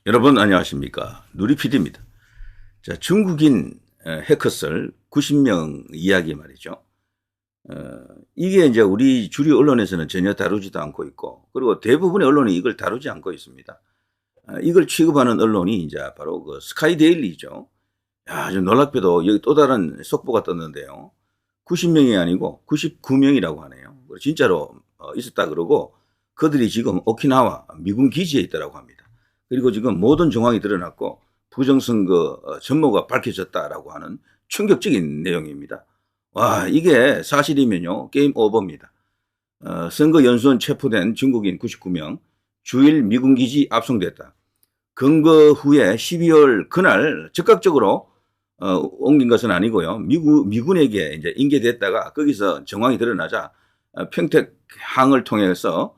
여러분 안녕하십니까. 누리PD입니다. 자, 중국인 해커설 90명 이야기 말이죠. 이게 이제 우리 주류 언론에서는 전혀 다루지도 않고 있고, 그리고 대부분의 언론이 이걸 다루지 않고 있습니다. 이걸 취급하는 언론이 이제 바로 그 스카이데일리죠. 야, 좀 놀랍게도 여기 또 다른 속보가 떴는데요. 90명이 아니고 99명이라고 하네요. 진짜로 있었다 그러고, 그들이 지금 오키나와 미군 기지에 있다라고 합니다. 그리고 지금 모든 정황이 드러났고 부정선거 전모가 밝혀졌다라고 하는 충격적인 내용입니다. 와, 이게 사실이면요 게임 오버입니다. 선거연수원 체포된 중국인 99명, 주일 미군기지 압송됐다. 근거 후에 12월 그날 즉각적으로 옮긴 것은 아니고요. 미군에게 이제 인계됐다가 거기서 정황이 드러나자 평택항을 통해서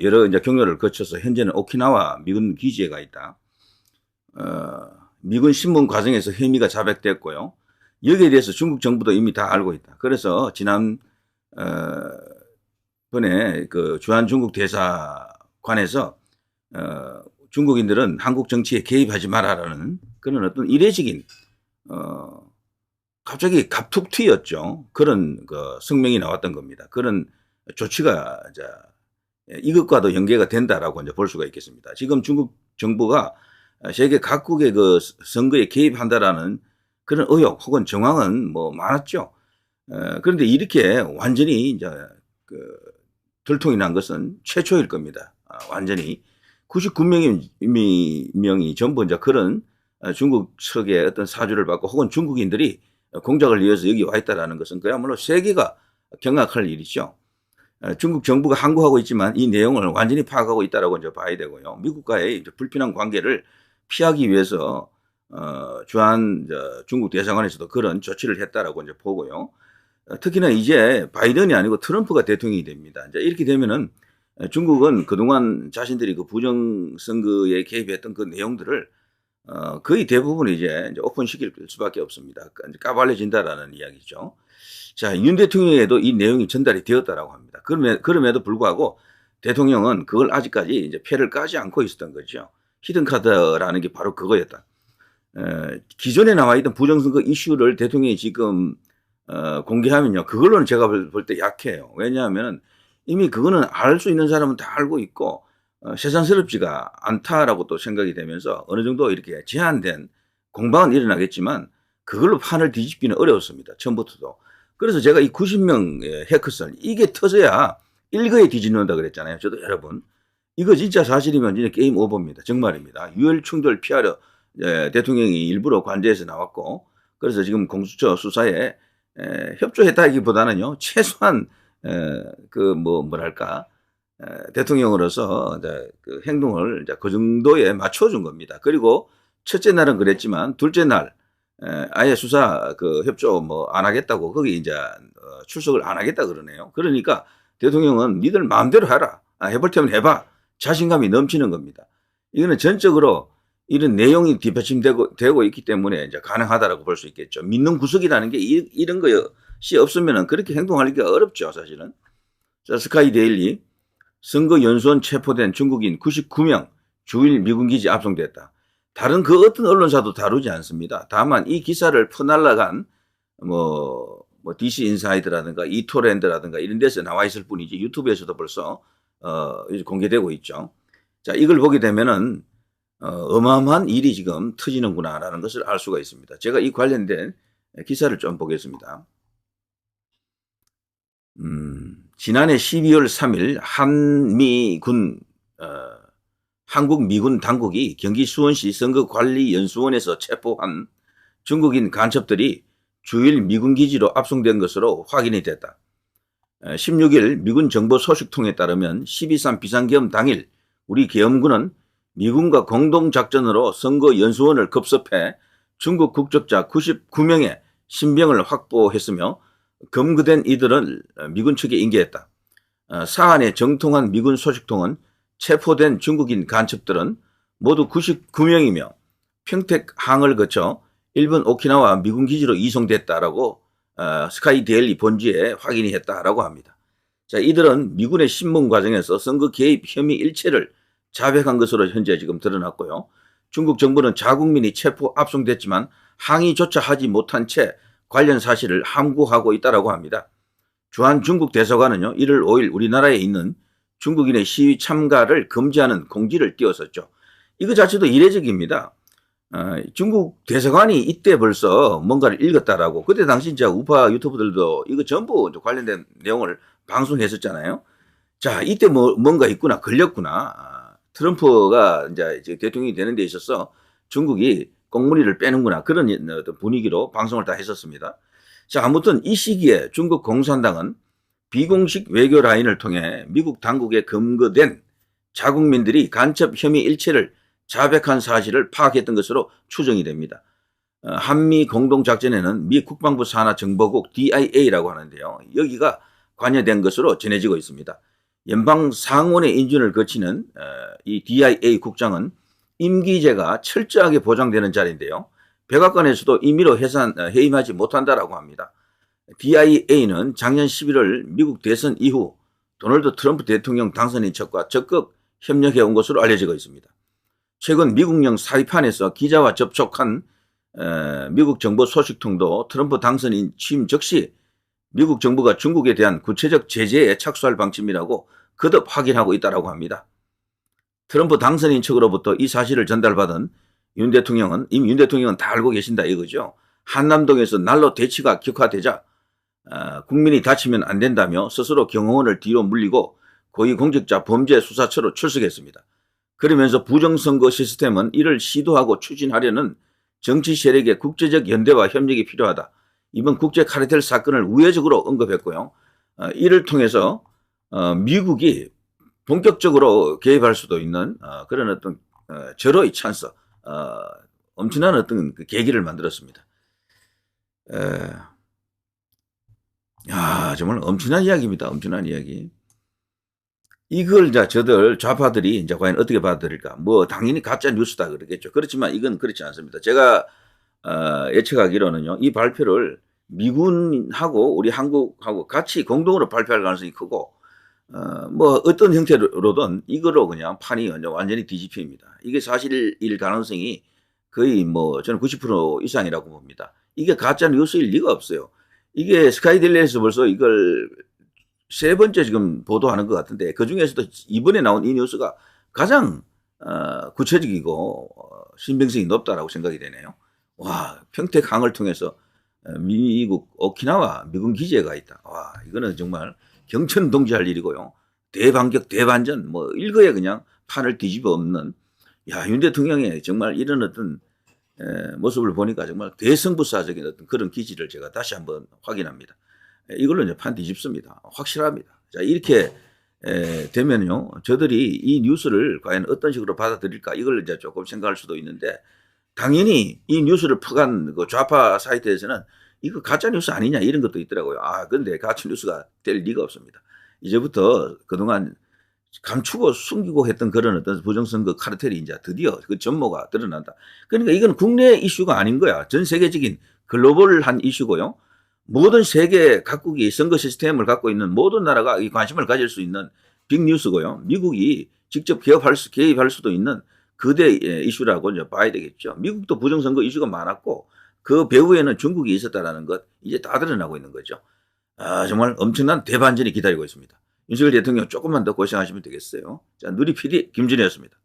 여러 이제 경로를 거쳐서 현재는 오키나와 미군 기지에 가 있다. 미군 신문 과정에서 혐의가 자백됐고요. 여기에 대해서 중국 정부도 이미 다 알고 있다. 그래서 지난 번에 그 주한 중국 대사관에서 중국인들은 한국 정치에 개입하지 말아라는 그런 어떤 이례적인 갑자기 갑툭 튀었죠. 그런 그 성명이 나왔던 겁니다. 그런 조치가 이것과도 연계가 된다라고 이제 볼 수가 있겠습니다. 지금 중국 정부가 세계 각국의 그 선거에 개입한다라는 그런 의혹 혹은 정황은 뭐 많았죠. 그런데 이렇게 완전히 이제 그 들통이 난 것은 최초일 겁니다. 완전히 99명이 전부 이제 그런 중국 측의 어떤 사주를 받고 혹은 중국인들이 공작을 이어서 여기 와 있다라는 것은 그야말로 세계가 경악할 일이죠. 중국 정부가 항고하고 있지만 이 내용을 완전히 파악하고 있다라고 이제 봐야 되고요. 미국과의 이제 불편한 관계를 피하기 위해서 주한 중국 대사관에서도 그런 조치를 했다라고 이제 보고요. 특히나 이제 바이든이 아니고 트럼프가 대통령이 됩니다. 이제 이렇게 되면은 중국은 그동안 자신들이 그 부정선거에 개입했던 그 내용들을 거의 대부분 이제 오픈시킬 수밖에 없습니다. 까발려진다라는 이야기죠. 자, 윤 대통령에도 이 내용이 전달이 되었다라고 합니다. 그럼에도 불구하고 대통령은 그걸 아직까지 이제 패를 까지 않고 있었던 거죠. 히든카드라는 게 바로 그거였다. 기존에 나와있던 부정선거 이슈를 대통령이 지금 공개하면요, 그걸로는 제가 볼 때 약해요. 왜냐하면 이미 그거는 알 수 있는 사람은 다 알고 있고 세상스럽지가 않다라고 또 생각이 되면서 어느 정도 이렇게 제한된 공방은 일어나겠지만 그걸로 판을 뒤집기는 어려웠습니다. 처음부터도. 그래서 제가 이 90명의 해커설, 이게 터져야 일거에 뒤집는다 그랬잖아요. 저도 여러분. 이거 진짜 사실이면 진짜 게임 오버입니다. 정말입니다. 유혈 충돌 피하려 대통령이 일부러 관저에서 나왔고, 그래서 지금 공수처 수사에 협조했다기보다는요, 최소한 대통령으로서 그 행동을 그 정도에 맞춰준 겁니다. 그리고 첫째 날은 그랬지만 둘째 날 아예 수사 그 협조 뭐 안 하겠다고 거기 이제 출석을 안 하겠다 그러네요. 그러니까 대통령은 니들 마음대로 해라. 해볼 테면 해봐. 자신감이 넘치는 겁니다. 이거는 전적으로 이런 내용이 뒷받침되고 있기 때문에 이제 가능하다라고 볼 수 있겠죠. 믿는 구석이라는 게 이런 것이 없으면 그렇게 행동하기가 어렵죠, 사실은. 자, 스카이데일리. 선거연수원 체포된 중국인 99명 주일 미군기지 압송됐다. 다른 그 어떤 언론사도 다루지 않습니다. 다만 이 기사를 퍼날라간 DC 인사이드라든가 이토랜드라든가 이런 데서 나와 있을 뿐이지 유튜브에서도 벌써 공개되고 있죠. 자, 이걸 보게 되면은 어마어마한 일이 지금 터지는구나라는 것을 알 수가 있습니다. 제가 이 관련된 기사를 좀 보겠습니다. 지난해 12월 3일 한국 미군 당국이 경기 수원시 선거관리연수원에서 체포한 중국인 간첩들이 주일 미군 기지로 압송된 것으로 확인이 됐다. 16일 미군 정보 소식통에 따르면 12.3 비상계엄 당일 우리 계엄군은 미군과 공동작전으로 선거연수원을 급습해 중국 국적자 99명의 신병을 확보했으며 검거된 이들을 미군 측에 인계했다. 사안의 정통한 미군 소식통은 체포된 중국인 간첩들은 모두 99명이며 평택항을 거쳐 일본 오키나와 미군 기지로 이송됐다라고 스카이데일리 본지에 확인이 했다라고 합니다. 자, 이들은 미군의 신문 과정에서 선거 개입 혐의 일체를 자백한 것으로 현재 지금 드러났고요. 중국 정부는 자국민이 체포 압송됐지만 항의조차 하지 못한 채 관련 사실을 함구하고 있다고 합니다. 주한 중국 대사관은요, 1월 5일 우리나라에 있는 중국인의 시위 참가를 금지하는 공지를 띄웠었죠. 이거 자체도 이례적입니다. 중국 대사관이 이때 벌써 뭔가를 읽었다라고. 그때 당시 이제 우파 유튜브들도 이거 전부 관련된 내용을 방송했었잖아요. 자, 이때 뭔가 있구나, 걸렸구나. 트럼프가 이제 대통령이 되는 데 있어서 중국이 꽁무니를 빼는구나. 그런 어떤 분위기로 방송을 다 했었습니다. 자, 아무튼 이 시기에 중국 공산당은 비공식 외교 라인을 통해 미국 당국에 검거된 자국민들이 간첩 혐의 일체를 자백한 사실을 파악했던 것으로 추정이 됩니다. 한미 공동작전에는 미 국방부 산하 정보국 DIA라고 하는데요. 여기가 관여된 것으로 전해지고 있습니다. 연방 상원의 인준을 거치는 이 DIA 국장은 임기제가 철저하게 보장되는 자리인데요. 백악관에서도 임의로 해임하지 못한다라고 합니다. DIA는 작년 11월 미국 대선 이후 도널드 트럼프 대통령 당선인 척과 적극 협력해온 것으로 알려지고 있습니다. 최근 미국령 사이판에서 기자와 접촉한 미국 정보 소식통도 트럼프 당선인 취임 즉시 미국 정부가 중국에 대한 구체적 제재에 착수할 방침이라고 거듭 확인하고 있다고 합니다. 트럼프 당선인 측으로부터 이 사실을 전달받은 윤 대통령은 이미 윤 대통령은 다 알고 계신다 이거죠. 한남동에서 난로 대치가 격화되자 국민이 다치면 안 된다며 스스로 경호원을 뒤로 물리고 고위공직자 범죄수사처로 출석했습니다. 그러면서 부정선거 시스템은 이를 시도하고 추진하려는 정치 세력의 국제적 연대와 협력이 필요하다. 이번 국제 카르텔 사건을 우회적으로 언급했고요. 이를 통해서 미국이 본격적으로 개입할 수도 있는 그런 어떤 절호의 찬스, 엄청난 어떤 그 계기를 만들었습니다. 정말 엄청난 이야기입니다. 엄청난 이야기. 이걸 이제 저들 좌파들이 이제 과연 어떻게 받아들일까? 뭐 당연히 가짜 뉴스다 그러겠죠. 그렇지만 이건 그렇지 않습니다. 제가 예측하기로는요, 이 발표를 미군하고 우리 한국하고 같이 공동으로 발표할 가능성이 크고, 뭐 어떤 형태로든 이거로 그냥 판이 완전히 뒤집힙니다. 이게 사실일 가능성이 거의 뭐 저는 90% 이상이라고 봅니다. 이게 가짜 뉴스일 리가 없어요. 이게 스카이델리에서 벌써 이걸 세 번째 지금 보도하는 것 같은데, 그 중에서도 이번에 나온 이 뉴스가 가장 구체적이고 신빙성이 높다라고 생각이 되네요. 와, 평택항을 통해서 미국 오키나와 미군 기지가 있다. 와, 이거는 정말 경천동지할 일이고요. 대반격 대반전 뭐 일거에 그냥 판을 뒤집어 엎는, 야, 윤 대통령의 정말 이런 어떤 모습을 보니까 정말 대승부사적인 어떤 그런 기질을 제가 다시 한번 확인합니다. 이걸로 이제 판 뒤집습니다. 확실합니다. 자, 이렇게 되면요, 저들이 이 뉴스를 과연 어떤 식으로 받아들일까, 이걸 이제 조금 생각할 수도 있는데, 당연히 이 뉴스를 퍼간 그 좌파 사이트에서는 이거 가짜 뉴스 아니냐 이런 것도 있더라고요. 근데 가짜 뉴스가 될 리가 없습니다. 이제부터 그동안 감추고 숨기고 했던 그런 어떤 부정선거 카르텔이 이제 드디어 그 전모가 드러난다. 그러니까 이건 국내 이슈가 아닌 거야. 전 세계적인 글로벌한 이슈고요. 모든 세계 각국이 선거 시스템을 갖고 있는 모든 나라가 이 관심을 가질 수 있는 빅뉴스고요. 미국이 직접 개입할 수도 있는 거대 이슈라고 이제 봐야 되겠죠. 미국도 부정선거 이슈가 많았고 그 배후에는 중국이 있었다라는 것 이제 다 드러나고 있는 거죠. 정말 엄청난 대반전이 기다리고 있습니다. 윤석열 대통령 조금만 더 고생하시면 되겠어요. 자, 누리 PD 김준희였습니다.